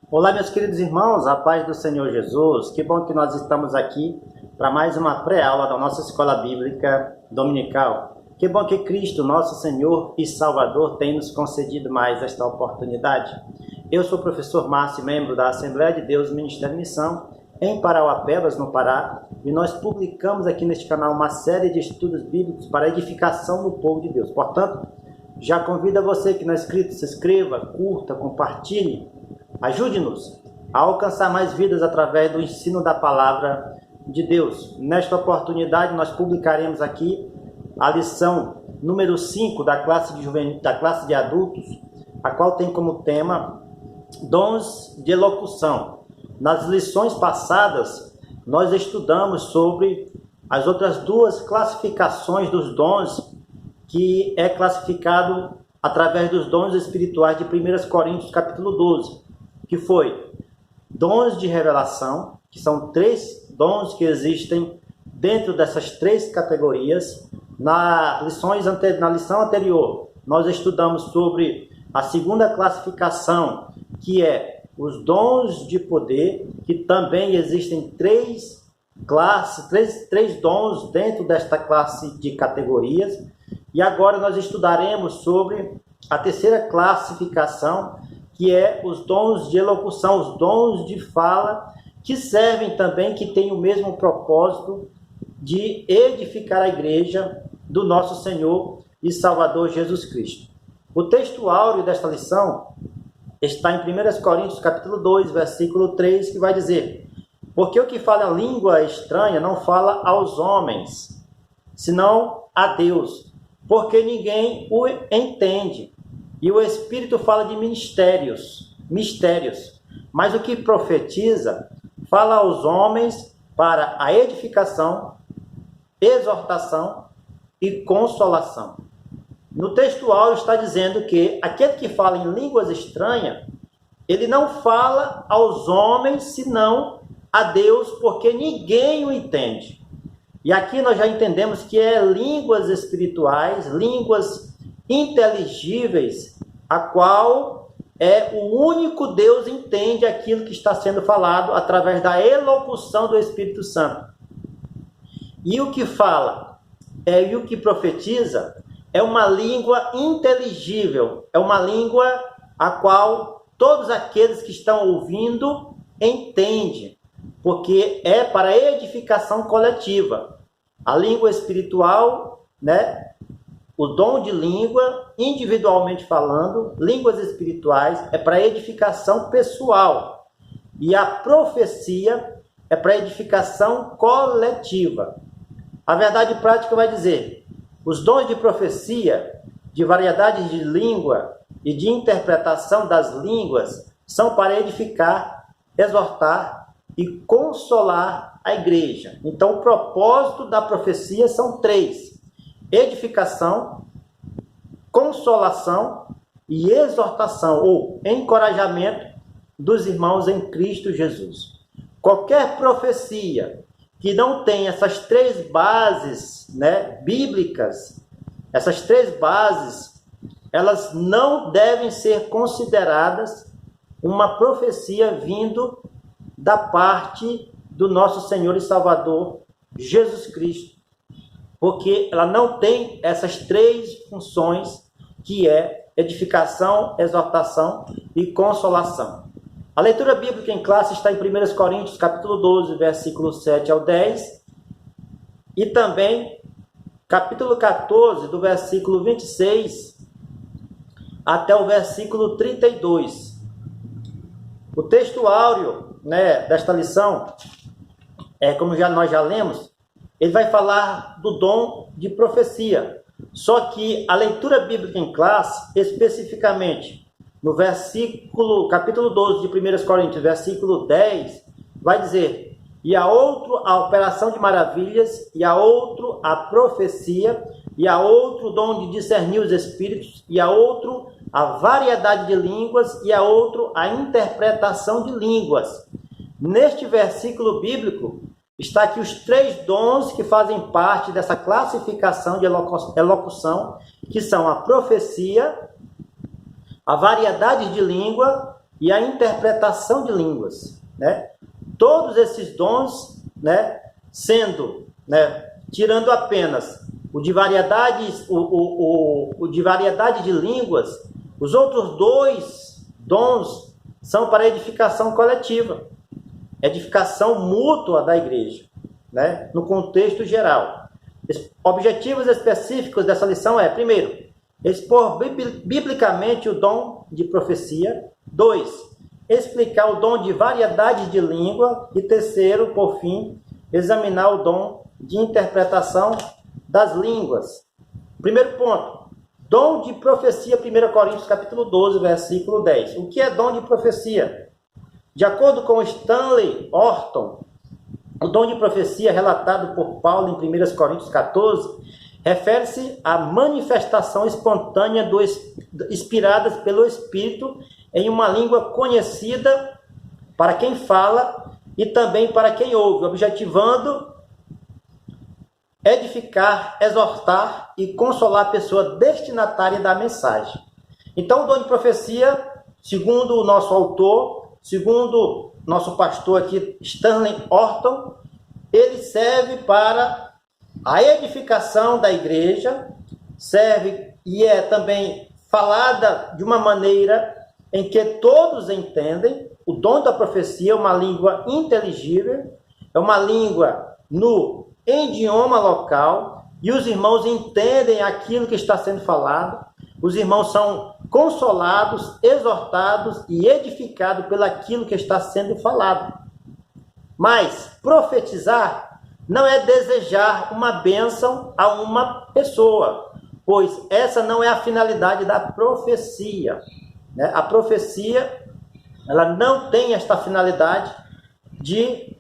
Olá, meus queridos irmãos, a paz do Senhor Jesus. Que bom que nós estamos aqui para mais uma pré-aula da nossa Escola Bíblica Dominical. Que bom que Cristo, nosso Senhor e Salvador, tem nos concedido mais esta oportunidade. Eu sou o professor Márcio, membro da Assembleia de Deus Ministério Missão, em Parauapebas, no Pará, e nós publicamos aqui neste canal uma série de estudos bíblicos para a edificação do povo de Deus. Portanto, já convido a você que não é inscrito, se inscreva, curta, compartilhe. Ajude-nos a alcançar mais vidas através do ensino da palavra de Deus. Nesta oportunidade, nós publicaremos aqui a lição número 5 da classe de adultos, a qual tem como tema dons de elocução. Nas lições passadas, nós estudamos sobre as outras duas classificações dos dons, que é classificado através dos dons espirituais de 1 Coríntios capítulo 12. Que foi dons de revelação, que são 3 dons que existem dentro dessas 3 categorias. Na lição anterior, nós estudamos sobre a segunda classificação, que é os dons de poder, que também existem 3 dons dentro desta classe de categorias. E agora nós estudaremos sobre a terceira classificação, que é os dons de elocução, os dons de fala, que servem também, que têm o mesmo propósito de edificar a igreja do nosso Senhor e Salvador Jesus Cristo. O texto áureo desta lição está em 1 Coríntios capítulo 2, versículo 3, que vai dizer: porque o que fala língua estranha não fala aos homens, senão a Deus, porque ninguém o entende. E o Espírito fala de mistérios, mas o que profetiza fala aos homens para a edificação, exortação e consolação. No texto áureo está dizendo que aquele que fala em línguas estranhas, ele não fala aos homens, senão a Deus, porque ninguém o entende. E aqui nós já entendemos que é línguas espirituais, línguas inteligíveis, a qual o único Deus entende aquilo que está sendo falado através da elocução do Espírito Santo. E o que fala e o que profetiza é uma língua inteligível, é uma língua a qual todos aqueles que estão ouvindo entendem, porque é para edificação coletiva. A língua espiritual, o dom de língua, individualmente falando, línguas espirituais, é para edificação pessoal. E a profecia é para edificação coletiva. A verdade prática vai dizer: os dons de profecia, de variedade de língua e de interpretação das línguas são para edificar, exortar e consolar a igreja. Então, o propósito da profecia são 3: edificação, consolação e exortação ou encorajamento dos irmãos em Cristo Jesus. Qualquer profecia que não tem essas 3 bases bíblicas, essas 3 bases, elas não devem ser consideradas uma profecia vindo da parte do nosso Senhor e Salvador Jesus Cristo, porque ela não tem essas 3 funções, que é edificação, exortação e consolação. A leitura bíblica em classe está em 1 Coríntios capítulo 12, versículo 7 ao 10, e também capítulo 14, do versículo 26 até o versículo 32. O texto áureo desta lição, como nós já lemos, ele vai falar do dom de profecia. Só que a leitura bíblica em classe, especificamente no capítulo 12 de 1 Coríntios, versículo 10, vai dizer: e a outro a operação de maravilhas, e a outro a profecia, e a outro o dom de discernir os espíritos, e a outro a variedade de línguas, e a outro a interpretação de línguas. Neste versículo bíblico está aqui os 3 dons que fazem parte dessa classificação de elocução, que são a profecia, a variedade de língua e a interpretação de línguas, né? Todos esses dons, né, sendo, né, tirando apenas o de variedade, o de variedade de línguas, os outros dois dons são para edificação coletiva, edificação mútua da igreja, né, no contexto geral. Objetivos específicos dessa lição é, primeiro, expor biblicamente o dom de profecia. 2, explicar o dom de variedade de língua. E terceiro, por fim, examinar o dom de interpretação das línguas. Primeiro ponto, dom de profecia, 1 Coríntios capítulo 12, versículo 10. O que é dom de profecia? De acordo com Stanley Orton, o dom de profecia relatado por Paulo em 1 Coríntios 14 refere-se à manifestação espontânea inspiradas pelo Espírito em uma língua conhecida para quem fala e também para quem ouve, objetivando edificar, exortar e consolar a pessoa destinatária da mensagem. Então, o dom de profecia, segundo o nosso autor, segundo nosso pastor aqui, Stanley Orton, ele serve para a edificação da igreja, serve e é também falada de uma maneira em que todos entendem. O dom da profecia é uma língua inteligível, é uma língua no idioma local, e os irmãos entendem aquilo que está sendo falado. Os irmãos são consolados, exortados e edificados pelaquilo que está sendo falado. Mas profetizar não é desejar uma bênção a uma pessoa, pois essa não é a finalidade da profecia, né? A profecia, ela não tem esta finalidade de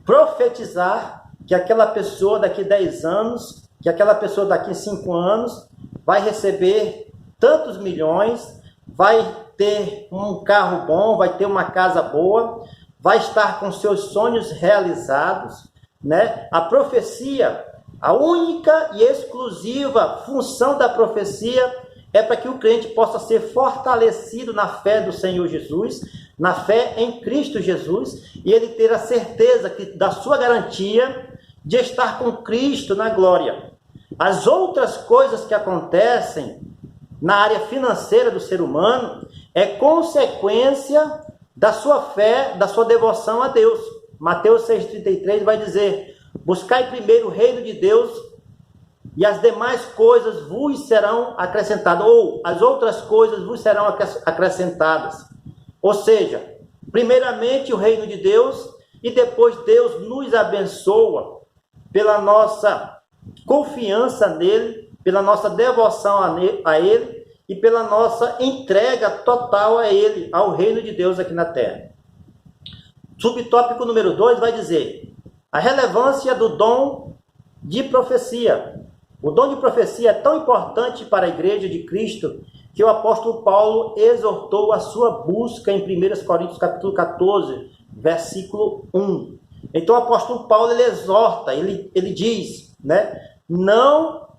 profetizar que aquela pessoa daqui 10 anos, que aquela pessoa daqui 5 anos vai receber tantos milhões, vai ter um carro bom, vai ter uma casa boa, vai estar com seus sonhos realizados, né? A profecia, a única e exclusiva função da profecia é para que o crente possa ser fortalecido na fé do Senhor Jesus, na fé em Cristo Jesus, e ele ter a certeza da sua garantia de estar com Cristo na glória. As outras coisas que acontecem na área financeira do ser humano é consequência da sua fé, da sua devoção a Deus. Mateus 6,33 vai dizer: buscai primeiro o reino de Deus e as demais coisas vos serão acrescentadas, ou as outras coisas vos serão acrescentadas. Ou seja, primeiramente o reino de Deus, e depois Deus nos abençoa pela nossa confiança nele, pela nossa devoção a ele e pela nossa entrega total a ele, ao reino de Deus aqui na terra. Subtópico número 2 vai dizer a relevância do dom de profecia. O dom de profecia é tão importante para a igreja de Cristo que o apóstolo Paulo exortou a sua busca em 1 Coríntios capítulo 14, versículo 1. Então o apóstolo Paulo ele exorta, ele diz, né, não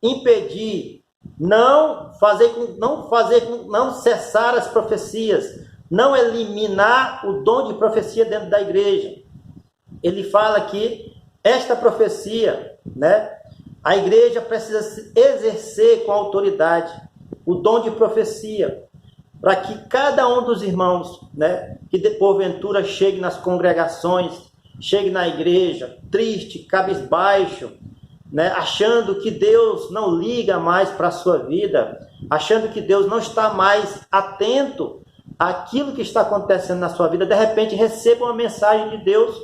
impedir, não cessar as profecias, não eliminar o dom de profecia dentro da igreja. Ele fala que esta profecia, né, a igreja precisa exercer com autoridade o dom de profecia, para que cada um dos irmãos, né, que porventura chegue nas congregações, chegue na igreja triste, cabisbaixo, né, achando que Deus não liga mais para a sua vida, achando que Deus não está mais atento àquilo que está acontecendo na sua vida, de repente receba uma mensagem de Deus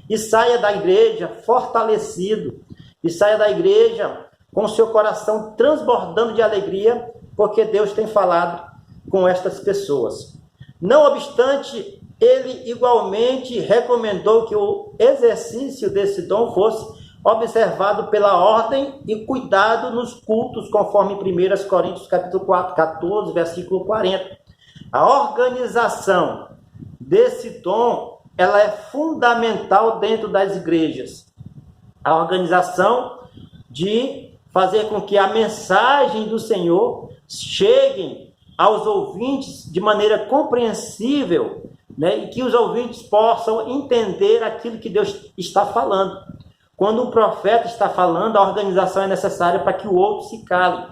e saia da igreja fortalecido, e saia da igreja com o seu coração transbordando de alegria, porque Deus tem falado com estas pessoas. Não obstante, ele igualmente recomendou que o exercício desse dom fosse observado pela ordem e cuidado nos cultos, conforme 1 Coríntios capítulo 4, 14, versículo 40. A organização desse dom, ela é fundamental dentro das igrejas. A organização de fazer com que a mensagem do Senhor chegue aos ouvintes de maneira compreensível, né, e que os ouvintes possam entender aquilo que Deus está falando. Quando um profeta está falando, a organização é necessária para que o outro se cale.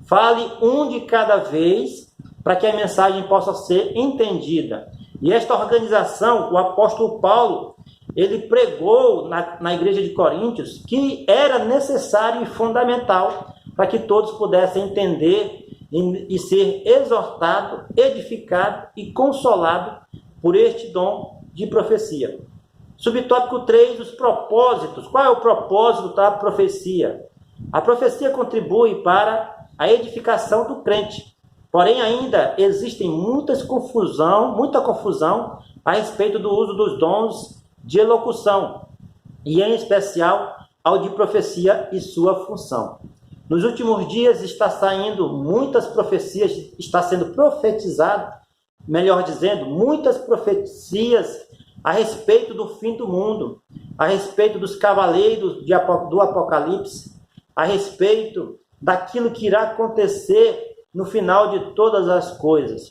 Fale um de cada vez, para que a mensagem possa ser entendida. E esta organização, o apóstolo Paulo, ele pregou na igreja de Coríntios que era necessário e fundamental para que todos pudessem entender e ser exortado, edificado e consolado por este dom de profecia. Subtópico 3, os propósitos. Qual é o propósito da profecia? A profecia contribui para a edificação do crente. Porém, ainda existe muita confusão a respeito do uso dos dons de elocução, e em especial ao de profecia e sua função. Nos últimos dias está saindo muitas profecias, está sendo profetizado, melhor dizendo, muitas profecias a respeito do fim do mundo, a respeito dos cavaleiros do Apocalipse, a respeito daquilo que irá acontecer no final de todas as coisas.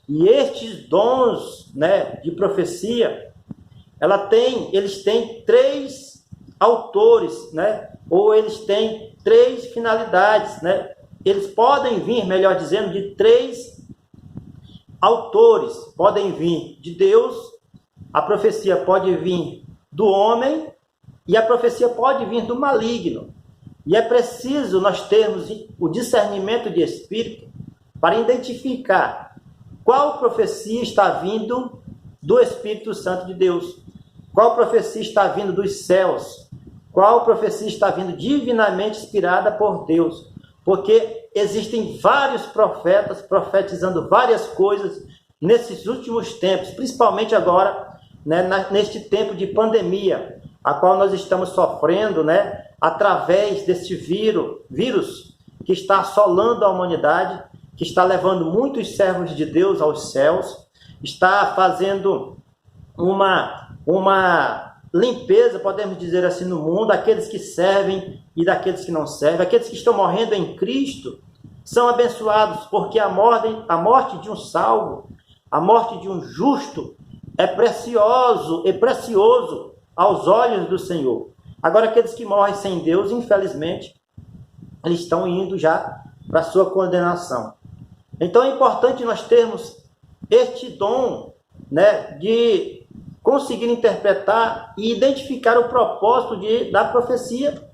E estes dons, né, de profecia, eles têm 3 autores, né, ou eles têm 3 finalidades, né? Eles podem vir, melhor dizendo, de 3 autores. Podem vir de Deus, a profecia pode vir do homem e a profecia pode vir do maligno. E é preciso nós termos o discernimento de espírito para identificar qual profecia está vindo do Espírito Santo de Deus, qual profecia está vindo dos céus, qual profecia está vindo divinamente inspirada por Deus. Porque existem vários profetas profetizando várias coisas nesses últimos tempos, principalmente agora, né, neste tempo de pandemia, a qual nós estamos sofrendo, né, através deste vírus que está assolando a humanidade, que está levando muitos servos de Deus aos céus, está fazendo uma limpeza, podemos dizer assim, no mundo, aqueles que servem e daqueles que não servem. Aqueles que estão morrendo em Cristo são abençoados, porque a morte de um salvo, a morte de um justo, é precioso aos olhos do Senhor. Agora, aqueles que morrem sem Deus, infelizmente, eles estão indo já para a sua condenação. Então, é importante nós termos este dom, né, de conseguir interpretar e identificar o propósito da profecia,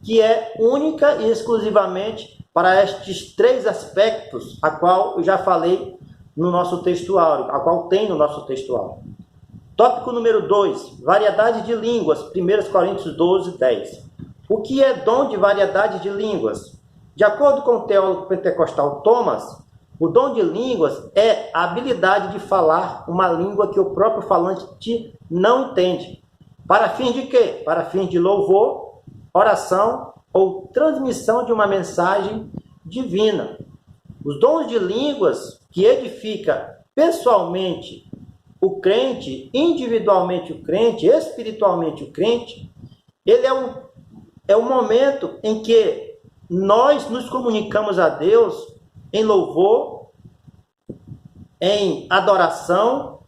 que é única e exclusivamente para estes 3 aspectos, a qual eu já falei no nosso texto áureo, a qual tem no nosso texto áureo. Tópico número 2, variedade de línguas, 1 Coríntios 12, 10. O que é dom de variedade de línguas? De acordo com o teólogo pentecostal Thomas, o dom de línguas é a habilidade de falar uma língua que o próprio falante não entende. Para fim de quê? Para fim de louvor, oração ou transmissão de uma mensagem divina. Os dons de línguas que edifica pessoalmente o crente, individualmente o crente, espiritualmente o crente, ele é o momento em que nós nos comunicamos a Deus em louvor, em adoração,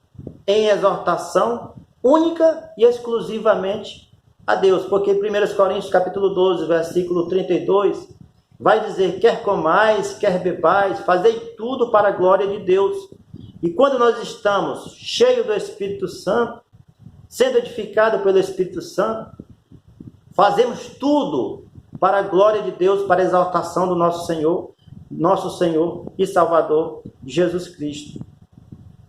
em exortação, única e exclusivamente a Deus. Porque em 1 Coríntios capítulo 12, versículo 32, vai dizer: quer comais, quer bebais, fazei tudo para a glória de Deus. E quando nós estamos cheios do Espírito Santo, sendo edificados pelo Espírito Santo, fazemos tudo para a glória de Deus, para a exaltação do nosso Senhor e Salvador Jesus Cristo.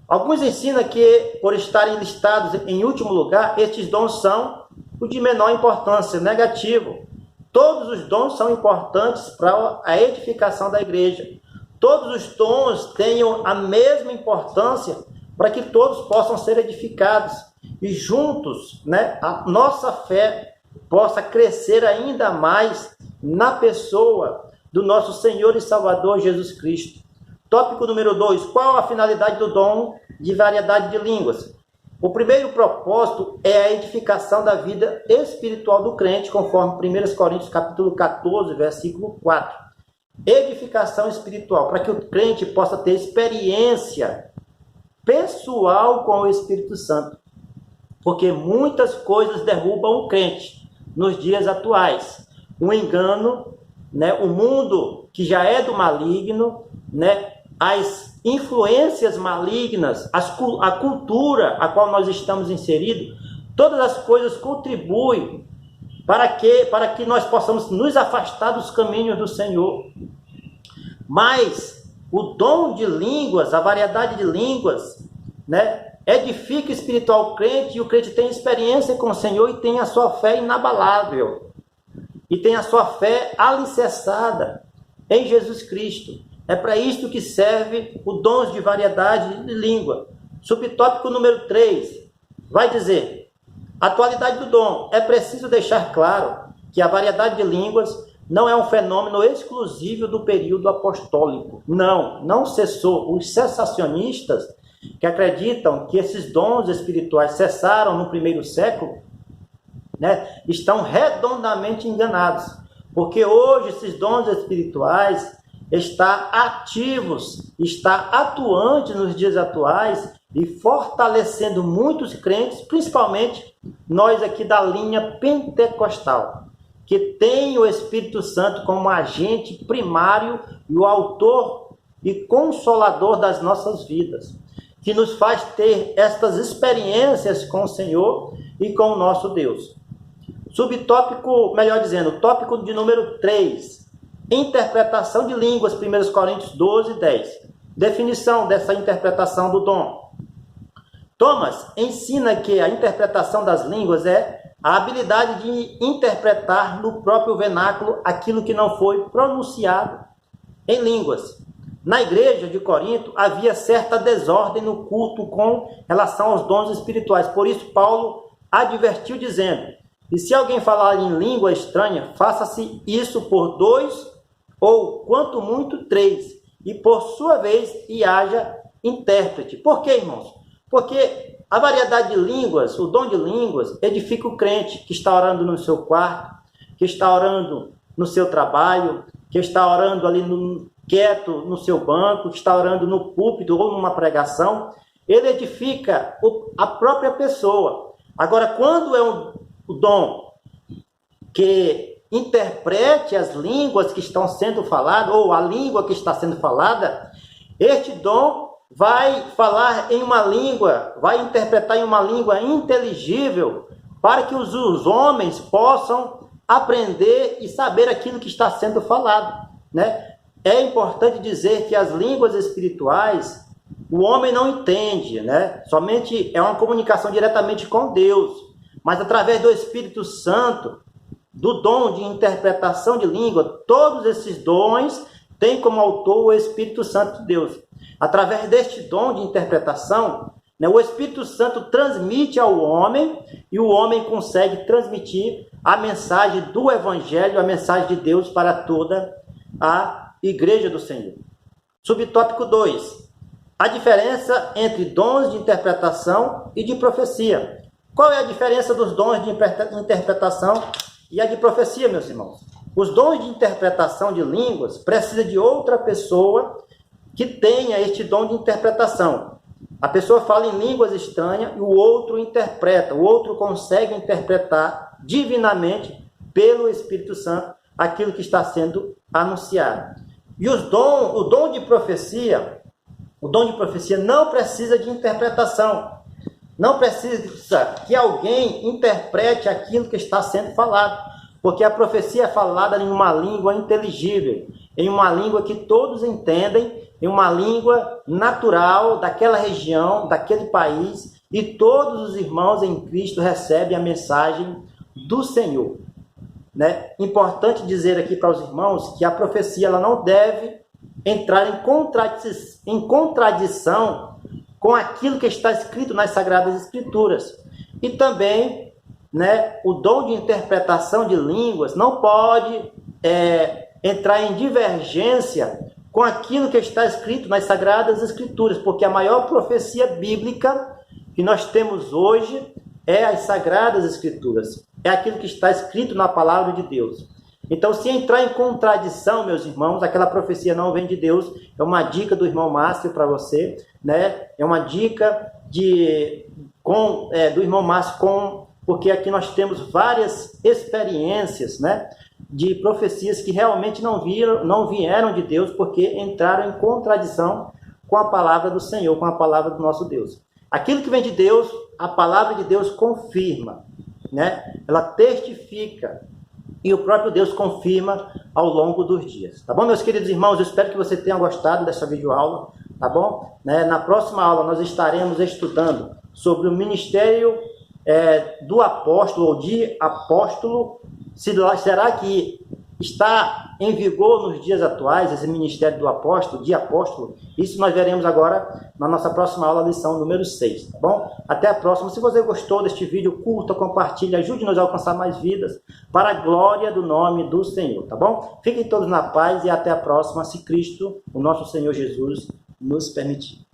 Alguns ensinam que, por estarem listados em último lugar, estes dons são o de menor importância, negativo. Todos os dons são importantes para a edificação da igreja. Todos os dons tenham a mesma importância para que todos possam ser edificados. E juntos, né, a nossa fé possa crescer ainda mais na pessoa do nosso Senhor e Salvador Jesus Cristo. Tópico número 2. Qual a finalidade do dom de variedade de línguas? O primeiro propósito é a edificação da vida espiritual do crente, conforme 1 Coríntios capítulo 14, versículo 4. edificação espiritual, para que o crente possa ter experiência pessoal com o Espírito Santo. Porque muitas coisas derrubam o crente nos dias atuais. O engano, né, o mundo que já é do maligno, né, as influências malignas, a cultura a qual nós estamos inseridos, todas as coisas contribuem para que nós possamos nos afastar dos caminhos do Senhor. Mas o dom de línguas, a variedade de línguas, né, edifica espiritual o crente, e o crente tem experiência com o Senhor e tem a sua fé inabalável. E tem a sua fé alicerçada em Jesus Cristo. É para isto que serve o dom de variedade de língua. Subtópico número 3 vai dizer: atualidade do dom. É preciso deixar claro que a variedade de línguas não é um fenômeno exclusivo do período apostólico. Não cessou. Os cessacionistas, que acreditam que esses dons espirituais cessaram no primeiro século, né, estão redondamente enganados. Porque hoje esses dons espirituais estão ativos, estão atuantes nos dias atuais e fortalecendo muitos crentes, principalmente nós aqui da linha pentecostal, que tem o Espírito Santo como agente primário e o autor e consolador das nossas vidas, que nos faz ter estas experiências com o Senhor e com o nosso Deus. Subtópico, melhor dizendo, tópico de número 3, interpretação de línguas, 1 Coríntios 12, 10. Definição dessa interpretação do dom. Thomas ensina que a interpretação das línguas é a habilidade de interpretar no próprio vernáculo aquilo que não foi pronunciado em línguas. Na igreja de Corinto havia certa desordem no culto com relação aos dons espirituais. Por isso Paulo advertiu dizendo: e se alguém falar em língua estranha, faça-se isso por 2 ou quanto muito 3, e por sua vez e haja intérprete. Por quê, irmãos? Porque a variedade de línguas, o dom de línguas, edifica o crente que está orando no seu quarto, que está orando no seu trabalho, que está orando ali quieto no seu banco, que está orando no púlpito ou numa pregação. Ele edifica a própria pessoa. Agora, quando é o dom que interprete as línguas que estão sendo faladas, ou a língua que está sendo falada, este dom vai falar em uma língua, vai interpretar em uma língua inteligível, para que os homens possam aprender e saber aquilo que está sendo falado, né? É importante dizer que as línguas espirituais, o homem não entende, né? Somente é uma comunicação diretamente com Deus, mas através do Espírito Santo, do dom de interpretação de língua, todos esses dons têm como autor o Espírito Santo de Deus. Através deste dom de interpretação, né, o Espírito Santo transmite ao homem e o homem consegue transmitir a mensagem do Evangelho, a mensagem de Deus para toda a Igreja do Senhor. Subtópico 2. A diferença entre dons de interpretação e de profecia. Qual é a diferença dos dons de interpretação e a de profecia, meus irmãos? Os dons de interpretação de línguas precisam de outra pessoa que tenha este dom de interpretação. A pessoa fala em línguas estranhas e o outro interpreta, o outro consegue interpretar divinamente pelo Espírito Santo aquilo que está sendo anunciado. E o dom de profecia não precisa de interpretação. Não precisa que alguém interprete aquilo que está sendo falado, porque a profecia é falada em uma língua inteligível, em uma língua que todos entendem, em uma língua natural daquela região, daquele país, e todos os irmãos em Cristo recebem a mensagem do Senhor, né? Importante dizer aqui para os irmãos que a profecia ela não deve entrar em contradição com aquilo que está escrito nas Sagradas Escrituras. E também, né, o dom de interpretação de línguas não pode entrar em divergência com aquilo que está escrito nas Sagradas Escrituras, porque a maior profecia bíblica que nós temos hoje é as Sagradas Escrituras. É aquilo que está escrito na Palavra de Deus. Então, se entrar em contradição, meus irmãos, aquela profecia não vem de Deus. É uma dica do irmão Márcio para você, né? É uma dica do irmão Márcio, porque aqui nós temos várias experiências, né, de profecias que realmente não vieram de Deus, porque entraram em contradição com a palavra do Senhor, com a palavra do nosso Deus. Aquilo que vem de Deus, a palavra de Deus confirma, né? Ela testifica, e o próprio Deus confirma ao longo dos dias. Tá bom, meus queridos irmãos? Eu espero que você tenha gostado dessa videoaula, tá bom? Na próxima aula nós estaremos estudando sobre o ministério do apóstolo ou de apóstolo. Será que está em vigor nos dias atuais esse ministério do apóstolo, de apóstolo? Isso nós veremos agora na nossa próxima aula, lição número 6, tá bom? Até a próxima. Se você gostou deste vídeo, curta, compartilhe, ajude-nos a alcançar mais vidas para a glória do nome do Senhor, tá bom? Fiquem todos na paz e até a próxima, se Cristo, o nosso Senhor Jesus, nos permitir.